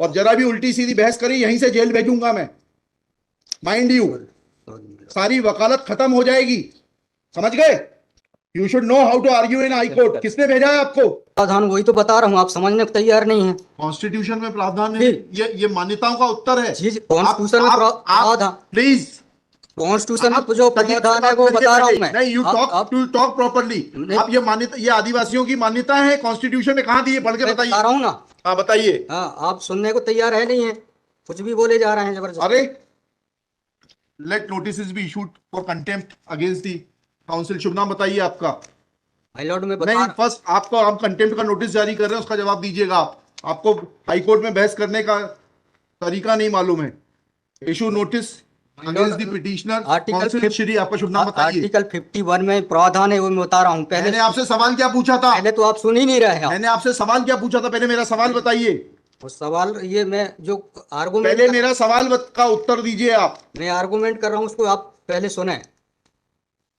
और जरा भी उल्टी सीधी बहस करी यहीं से जेल भेजूंगा मैं, माइंड यू। सारी वकालत खत्म हो जाएगी, समझ गए? You should know how to argue in high court. किसने भेजा है आपको? प्रावधान वही तो बता रहा हूँ, आप समझने को तैयार नहीं है। कॉन्स्टिट्यूशन में प्रावधान है, ये मान्यताओं का उत्तर है। जी, कॉन्स्टिट्यूशन में प्रावधान, प्लीज कॉन्स्टिट्यूशन में जो प्रावधान है वो बता रहा हूँ मैं। नहीं, यू टॉक प्रॉपर्ली। आप ये मान्यता, ये आदिवासियों की मान्यता है, कॉन्स्टिट्यूशन में कहाँ दी है? पढ़ के बताइए। बता रहा हूँ ना। हाँ बताइए। हाँ, आप सुनने को तैयार है नहीं है, कुछ भी बोले जा रहे हैं जबरदस्त। अरे let notice be issued for contempt against the council. शुभ नाम बताइए आपका। हाई लॉर्ड में नहीं, फर्स्ट आपको, आप कंटेम्प्ट का नोटिस जारी कर रहे हैं, उसका जवाब दीजिएगा आप। आपको हाई कोर्ट में बहस करने का तरीका नहीं मालूम है। Issue notice against the petitioner council. Shri, आपका शुभ नाम बताइए। आर्टिकल 51 में प्रावधान है, वो मैं बता रहा हूँ। पहले मैंने आपसे सवाल क्या पूछा था? पहले तो आप सुन ही नहीं रहे हैं। मैंने आपसे सवाल क्या पूछा था? पहले मेरा सवाल बताइए। वो सवाल, ये मैं जो आर्गूमेंट, पहले मेरा सवाल का उत्तर दीजिए आप। मैं आर्गूमेंट कर रहा हूँ, उसको आप पहले सुने,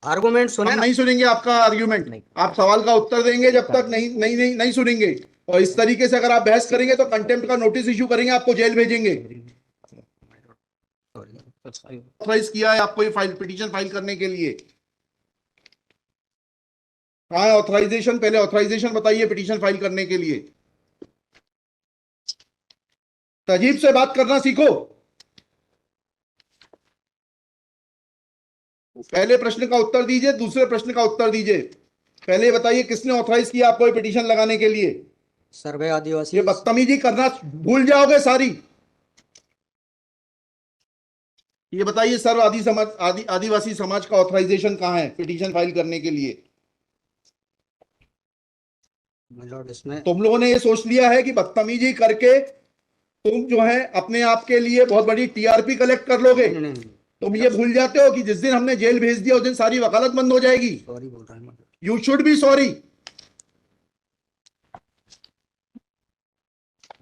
आर्गूमेंट सुने। हम नहीं सुनेंगे आपका आर्ग्यूमेंट, आप सवाल का उत्तर देंगे जब तक नहीं नहीं नहीं नहीं सुनेंगे। और इस तरीके से अगर आप बहस करेंगे तो कंटेम्प्ट का नोटिस इशू करेंगे, आपको जेल भेजेंगे। ऑथराइज किया है आपको ये फाइल, पिटीशन फाइल करने के लिए? कहाँ है ऑथराइजेशन? पहले ऑथराइजेशन बताइए पिटीशन फाइल करने के लिए। तजीब से बात करना सीखो। पहले प्रश्न का उत्तर दीजिए, दूसरे प्रश्न का उत्तर दीजिए। पहले बताइए किसने ऑथराइज किया आपको ये पिटीशन लगाने के लिए? सर्वे आदिवासी। ये बदतमीजी करना भूल जाओगे सारी। ये बताइए सर्व आदिवासी समाज का ऑथराइजेशन कहाँ है पिटीशन फाइल करने के लिए? इसमें तुम लोगों ने ये सोच लिया है कि बदतमीजी करके तुम जो है अपने आप के लिए बहुत बड़ी टीआरपी कलेक्ट कर लोगे। तुम ये भूल जाते हो कि जिस दिन हमने जेल भेज दिया उस दिन सारी वकालत बंद हो जाएगी। सॉरी बोल रहा हूं। You should be sorry.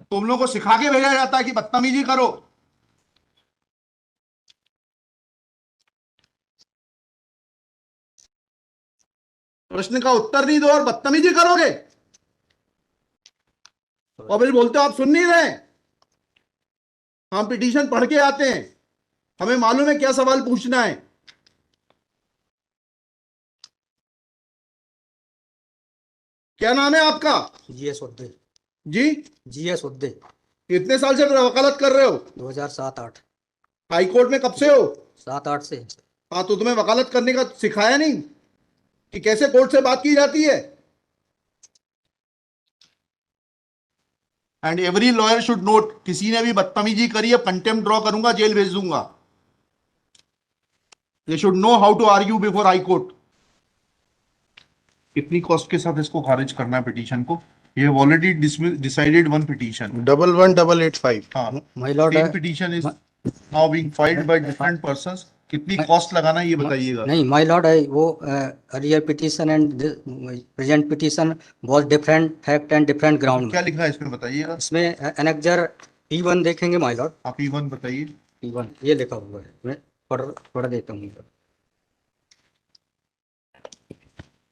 तुम लोगों को सिखा के भेजा जाता है कि बदतमीजी करो। प्रश्न का उत्तर नहीं दो और बदतमीजी करोगे, और फिर बोलते हो आप सुन नहीं रहे। हम पिटीशन पढ़ के आते हैं, हमें मालूम है क्या सवाल पूछना है। क्या नाम है आपका? जीएस उद्दे। जी, जीएस उद्दे। कितने साल से वकालत कर रहे हो? 2007-8। हाई कोर्ट में कब से हो? 7-8 से। हाँ, तो तुम्हें वकालत करने का सिखाया नहीं कि कैसे कोर्ट से बात की जाती है? And every lawyer should note, किसी ने भी बदतमीजी करी है कंटेम्प्ट ड्रॉ करूंगा, जेल भेज दूंगा। They should know how to argue before high court. कितनी कॉस्ट के साथ इसको खारिज करना है पिटीशन को? ये ऑलरेडी डिसाइडेड वन पिटीशन 11885। हाँ, my Lord, same petition is now being filed by different persons. कितनी कॉस्ट लगाना है ये बताइएगा। नहीं माय लॉर्ड, वो earlier petition and present petition was different fact and different ground. क्या लिखा है इसमें बताइएगा। इसमें एनेक्जर P1 देखेंगे माय लॉर्ड। आप P1 बताइए। P1 ये लिखा हुआ है, मैं पढ़ देता हूँ।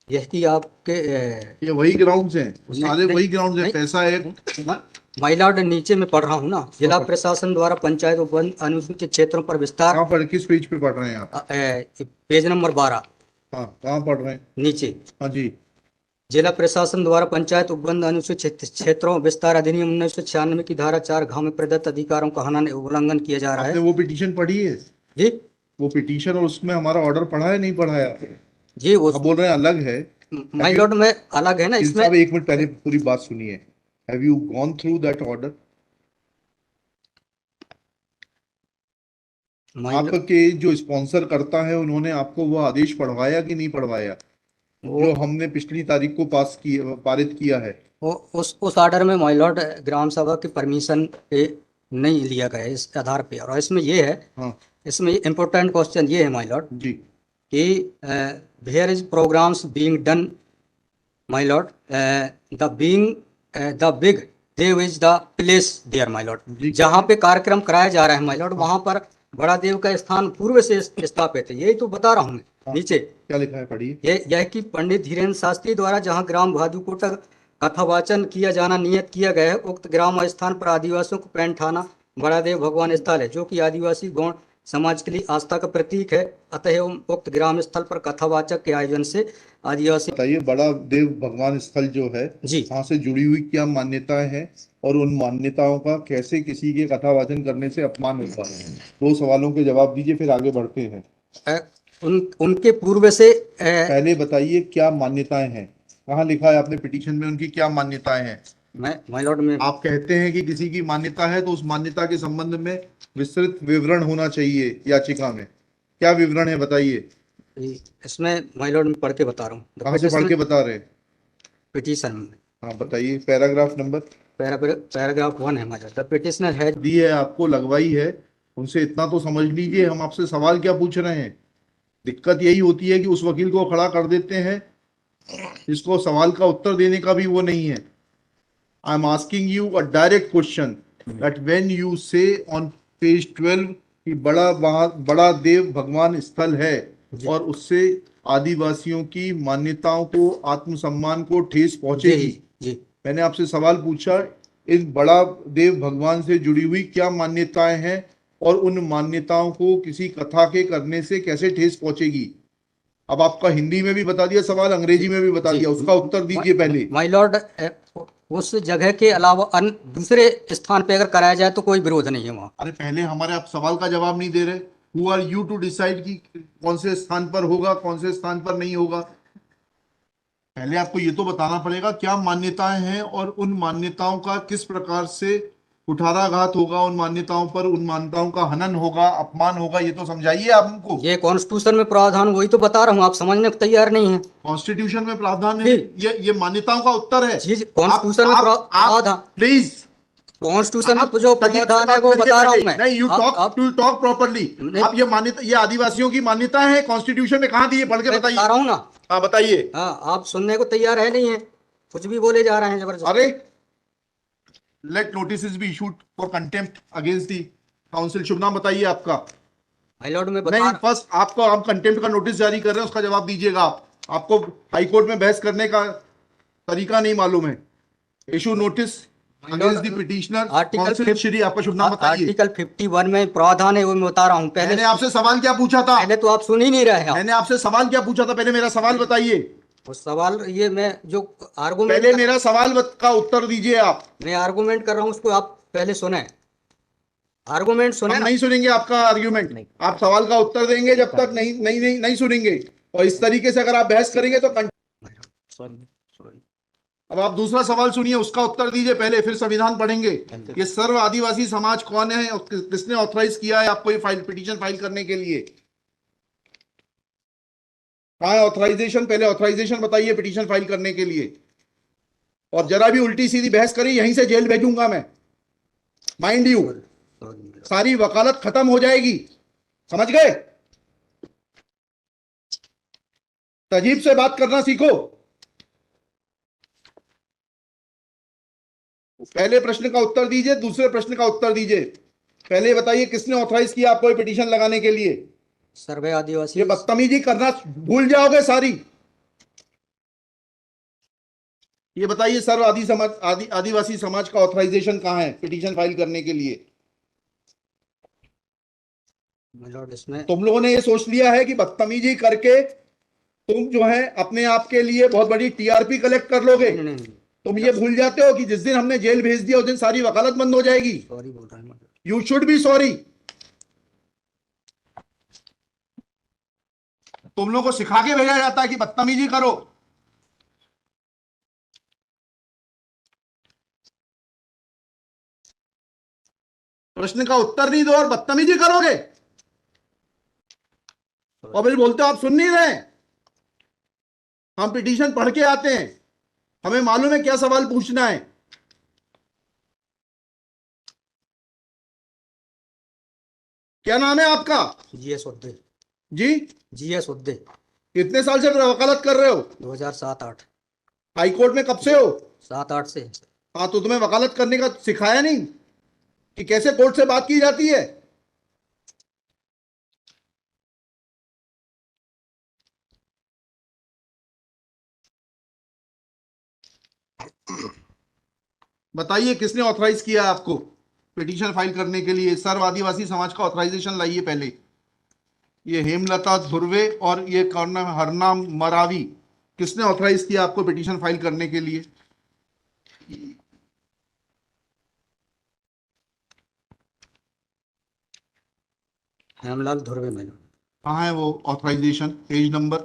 यह कि आपके ये वही ग्राउंड्स हैं, सारे वही ग्राउंड्स हैं। पैसा है माय लॉर्ड, नीचे में पढ़ रहा हूँ ना। जिला प्रशासन द्वारा पंचायत उपवन अनुसूचित क्षेत्रों पर विस्तार। कहाँ पर, किस पेज पे पढ़ रहे हैं आप? Page number 12। हाँ, कहाँ पढ़ रहे हैं? नीचे। हाँ जी। जिला प्रशासन द्वारा पंचायत उपबंध अनुसूचित क्षेत्रों विस्तार अधिनियम 1996 की धारा 4 में प्रदत्त अधिकारों का उल्लंघन किया जा रहा है। आपने वो पिटीशन पढ़ी है जी? वो पिटीशन और उसमें हमारा ऑर्डर पढ़ा है नहीं पढ़ा है? जी, वो आप बोल रहे हैं अलग है। माय लॉर्ड में अलग है ना इसमें। एक मिनट पहले पूरी बात सुनिए। Have you gone through that order? आपके जो स्पॉन्सर करता है उन्होंने आपको वो आदेश पढ़वाया कि नहीं पढ़वाया, जो हमने पिछली तारीख को पारित किया है? उस ऑर्डर में माय लॉर्ड ग्राम सभा की परमिशन पे नहीं लिया गया इस आधार पे। और इसमें ये है, हाँ, इसमें इम्पोर्टेंट क्वेश्चन ये है माय लॉर्ड जी कि where is programmes being done my lord, the big Dev is the place there my lord. जहाँ पे कार्यक्रम कराया जा रहा है माय लॉर्ड, वहाँ पर बड़ा देव का स्थान पूर्व से स्थापित है। यही तो बता रहा हूँ मैं। नीचे क्या लिखा है पढ़िए। यह कि पंडित धीरेन्द्र शास्त्री द्वारा जहाँ ग्राम भादुकोटा कथावाचन किया जाना नियत किया गया है। उक्त ग्राम स्थान पर आदिवासियों को पैंट थाना बड़ादेव भगवान स्थल है, जो कि आदिवासी गौण समाज के लिए आस्था का प्रतीक है। अतः उक्त ग्राम स्थल पर कथावाचक के आयोजन से आदिवासी। बताइए, बड़ा देव भगवान स्थल जो है जी, वहां से जुड़ी हुई क्या मान्यताएं हैं और उन मान्यताओं का कैसे किसी के कथावाचन करने से अपमान होता है? दो सवालों के जवाब दीजिए, फिर आगे बढ़ते हैं। उनके पूर्व से पहले बताइए क्या मान्यताएं हैं, कहाँ लिखा है आपने पिटीशन में उनकी क्या मान्यताएं हैं? माय लॉर्ड में आप कहते हैं कि किसी की मान्यता है तो उस मान्यता के संबंध में विस्तृत विवरण होना चाहिए याचिका में। क्या विवरण है बताइए। इसमें माय लॉर्ड में पढ़ के बता रहा हूँ कहाँ से पढ़ के बता रहे हैं? पिटीशन में। हाँ बताइए, पैराग्राफ नंबर। पैराग्राफ 1 है my lord. The petitioner has the है आपको, लगवाई है, उनसे इतना तो समझ लीजिए हम आपसे सवाल क्या पूछ रहे हैं। दिक्कत यही होती है कि उस वकील को खड़ा कर देते हैं जिसको सवाल का उत्तर देने का भी वो नहीं है। I am asking you a direct question that when you से ऑन पेज 12 कि बड़ा देव भगवान स्थल है और उससे आदिवासियों की मान्यताओं को, आत्मसम्मान को ठेस पहुंचेगी। जी मैंने आपसे सवाल पूछा, इस बड़ा देव भगवान से जुड़ी हुई क्या मान्यताएं हैं और उन मान्यताओं को किसी कथा के करने से कैसे ठेस पहुंचेगी। अब आपका हिंदी में भी बता दिया सवाल, अंग्रेजी में भी बता दिया, उसका उत्तर दीजिए पहले। माय लॉर्ड, उस जगह के अलावा दूसरे स्थान पे अगर कराया जाए तो कोई विरोध नहीं है वहाँ। अरे पहले हमारे आप सवाल का जवाब नहीं दे रहे। Who are you to decide कि कौन से स्थान पर होगा, कौन से स्थान पर नहीं होगा। पहले आपको ये तो बताना पड़ेगा क्या मान्यताएं हैं और उन मान्यताओं का किस प्रकार से कुठाराघात होगा, उन मान्यताओं पर, उन मान्यताओं का हनन होगा, अपमान होगा, ये तो समझाइए आप हमको। ये कॉन्स्टिट्यूशन में प्रावधान, वही तो बता रहा हूँ, आप समझने को तैयार नहीं है। कॉन्स्टिट्यूशन में प्रावधान है, ये मान्यताओं का उत्तर है। जी, कॉन्स्टिट्यूशन में प्रावधान, प्लीज, कॉन्स्टिट्यूशन में जो प्रावधान है वो बता रहा हूँ मैं। नहीं, यू टॉक प्रॉपर्ली। आप ये मान्यता, ये आदिवासियों की मान्यता है, कॉन्स्टिट्यूशन में कहाँ दी है, पढ़ के बताइए। बता रहा हूँ ना। हाँ बताइए। हाँ, आप सुनने को तैयार है नहीं है, कुछ भी बोले जा रहे हैं जबरदस्त। अरे, let notice be issued for contempt against the council. शुभ नाम बताइए आपका। माय लॉर्ड में नहीं, फर्स्ट आपको, आप कंटेम्प्ट का नोटिस जारी कर रहे हैं, उसका जवाब दीजिएगा आप। आपको हाईकोर्ट में बहस करने का तरीका नहीं मालूम है। Issue notice against the petitioner council Shri. आपका शुभ नाम बताइए। आर्टिकल 51 में प्रावधान है, वो मैं बता रहा हूँ। मैंने आपसे सवाल क्या पूछा था? पहले तो आप सुन ही नहीं रहे हैं। मैंने आपसे सवाल क्या पूछा था? पहले मेरा सवाल बताइए। वो सवाल, ये मैं जो आर्गुमेंट, पहले मेरा सवाल का उत्तर दीजिए आप। मैं आर्गुमेंट कर रहा हूँ, उसको आप पहले सुने, आर्गुमेंट सुने। हम नहीं सुनेंगे आपका आर्ग्यूमेंट, आप सवाल का उत्तर देंगे जब तक नहीं नहीं नहीं नहीं सुनेंगे। और इस तरीके से अगर आप बहस करेंगे तो अब आप दूसरा सवाल सुनिए, उसका उत्तर दीजिए पहले, फिर संविधान पढ़ेंगे। ये सर्व आदिवासी समाज कौन है और किसने ऑथराइज किया है आपको ये फाइल, पिटीशन फाइल करने के लिए? कहाँ है ऑथराइजेशन? पहले ऑथराइजेशन बताइए पिटीशन फाइल करने के लिए। और जरा भी उल्टी सीधी बहस करी, यहीं से जेल भेजूंगा मैं, माइंड यू। सारी वकालत खत्म हो जाएगी, समझ गए? तजीब से बात करना सीखो। पहले प्रश्न का उत्तर दीजिए, दूसरे प्रश्न का उत्तर दीजिए। पहले बताइए किसने ऑथराइज किया आपको ये पिटीशन लगाने के लिए? सर्वे आदिवासी। ये बदतमीजी करना भूल जाओगे सारी। ये बताइए सर्व आदिवासी समाज का ऑथराइजेशन कहाँ है पिटीशन फाइल करने के लिए? इसमें तुम लोगों ने ये सोच लिया है कि बदतमीजी करके तुम जो है अपने आप के लिए बहुत बड़ी टीआरपी कलेक्ट कर लोगे। तुम ये भूल जाते हो कि जिस दिन हमने जेल भेज दिया उस दिन सारी वकालत बंद हो जाएगी। सॉरी बोल रहा हूं। You should be sorry. तुम लोगों को सिखा के भेजा जाता है कि बदतमीजी करो। प्रश्न का उत्तर नहीं दो और बदतमीजी करोगे, और फिर बोलते हो आप सुन नहीं रहे। हम पिटीशन पढ़ के आते हैं, हमें मालूम है क्या सवाल पूछना है। क्या नाम है आपका? जीएस उद्दे। जी, जीएस उद्दे। कितने साल से वकालत कर रहे हो? 2007-8। हाई कोर्ट में कब से हो? 7-8 से। हाँ, तो तुम्हें वकालत करने का सिखाया नहीं कि कैसे कोर्ट से बात की जाती है? बताइए किसने ऑथराइज किया है आपको पिटीशन फाइल करने के लिए? सर्व आदिवासी समाज का ऑथराइजेशन लाइए पहले। ये हेमलता धुर्वे और ये कौन है, हरनाम मरावी, किसने ऑथराइज किया आपको पिटीशन फाइल करने के लिए? Hemlal Dhurve my lord। कहाँ है वो authorization? Page number?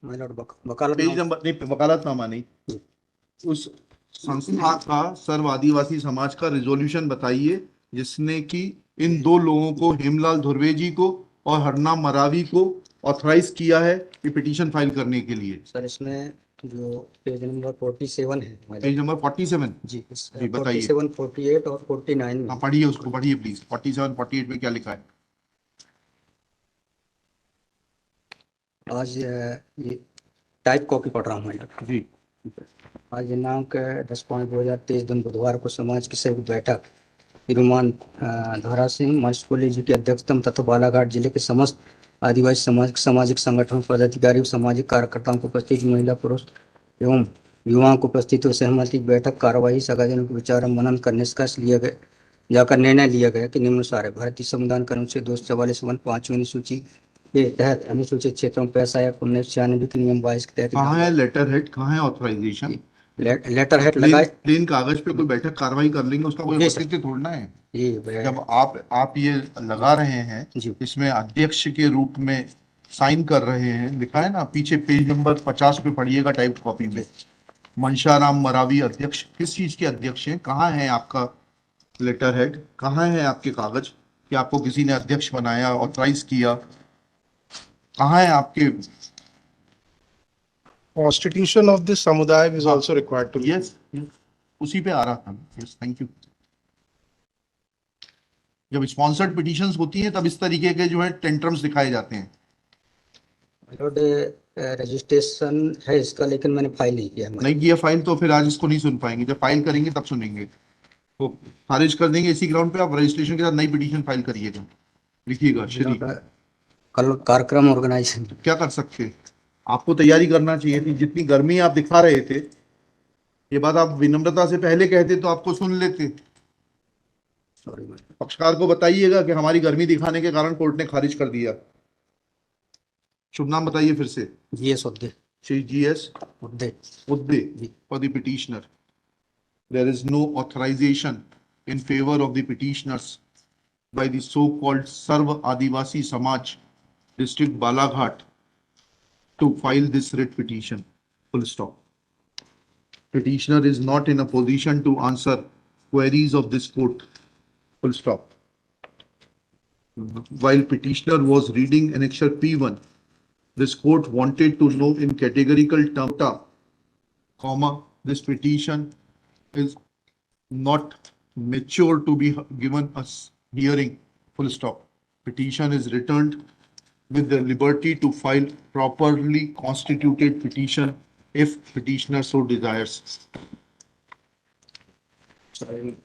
my lord page वकालतनामा। नंबर नहीं, वकालतनामा नहीं, उस संस्था का सर्व आदिवासी समाज का रिजोल्यूशन बताइए जिसने कि इन दो लोगों को, हेमलाल धुर्वे जी को और हरनाम मरावी को, ऑथराइज किया है ये पिटीशन फाइल करने के लिए। सर इसमें जो पेज नंबर 47 है my lord। Page number 47? जी जी बताइए। 47, 48 और 49 में। हाँ पढ़िए, उसको पढ़िए प्लीज। 47, 48 में क्या लिखा है? आज ये टाइप कॉपी पढ़ रहा हूँ मैं लड़का। जी आज दिनांक 10/5/2023 दिन बुधवार को समाज की संयुक्त बैठक श्रीमान धरा सिंह मशकोली जी की अध्यक्षता में तथा बालाघाट जिले के समस्त आदिवासी समाज सामाजिक संगठन पदाधिकारी और सामाजिक कार्यकर्ताओं को उपस्थित महिला पुरुष एवं युवाओं को उपस्थित हुए सहमति की बैठक कार्यवाही सगाजनों के विचार मनन कर निष्कर्ष लिया गया जाकर निर्णय लिया गया कि निम्नानुसार है। भारतीय संविधान के अनुच्छेद 244 अनुसूची के तहत अनुसूचित क्षेत्रों में पैसा या 1996 के नियम 22 के तहत कहाँ है लेटर हेड, कहाँ है ऑथराइजेशन? लेटर हेड लगाए। प्लेन कागज पे कोई बैठक कार्रवाई कर लेंगे, उसका कोई जी सर। औचित्य थोड़ना है। जी जब आप ये लगा रहे हैं, जी। इसमें अध्यक्ष के रूप में साइन कर रहे हैं, लिखा है ना पीछे, पेज नंबर 50 पे पढ़िएगा टाइप कॉपी में, मनशाराम मरावी अध्यक्ष। किस चीज के अध्यक्ष हैं? कहाँ है आपका लेटर हेड? कहाँ है आपके कागज कि आपको किसी ने अध्यक्ष बनाया, ऑथराइज किया? कहाँ है आपके? Constitution of this samudaya is हाँ। also required to be. Yes, उसी पे आ रहा था। Yes, thank you. जब स्पॉन्सर्ड पिटीशंस होती हैं तब इस तरीके के जो है टेंट्रम्स दिखाए जाते हैं। रजिस्ट्रेशन है इसका, लेकिन मैंने फाइल नहीं किया। नहीं किया फाइल तो फिर आज इसको नहीं सुन पाएंगे। जब फाइल करेंगे तब सुनेंगे। तो खारिज कर देंगे इसी ग्राउंड पे। आप रजिस्ट्रेशन के साथ नई पिटीशन फाइल करिएगा। लिखिएगा श्री। कल कार्यक्रम ऑर्गेनाइजेशन क्या कर सकते हैं? आपको तैयारी करना चाहिए थी। जितनी गर्मी आप दिखा रहे थे, ये बात आप विनम्रता से पहले कहते तो आपको सुन लेते। सॉरी पक्षकार को बताइएगा कि हमारी गर्मी दिखाने के कारण कोर्ट ने खारिज कर दिया। शुभ नाम बताइए फिर से। GS Udde. Shri GS Udde. Udde for the petitioner. There is no authorization in favor of the petitioners by the so-called Sarv Adivasi Samaj District Balaghat to file this writ petition. Full stop. Petitioner is not in a position to answer queries of this court. Full stop. While petitioner was reading annexure P1, this court wanted to know in categorical terms, comma, this petition is not mature to be given a hearing, full stop. Petition is returned with the liberty to file properly constituted petition if petitioner so desires. Sorry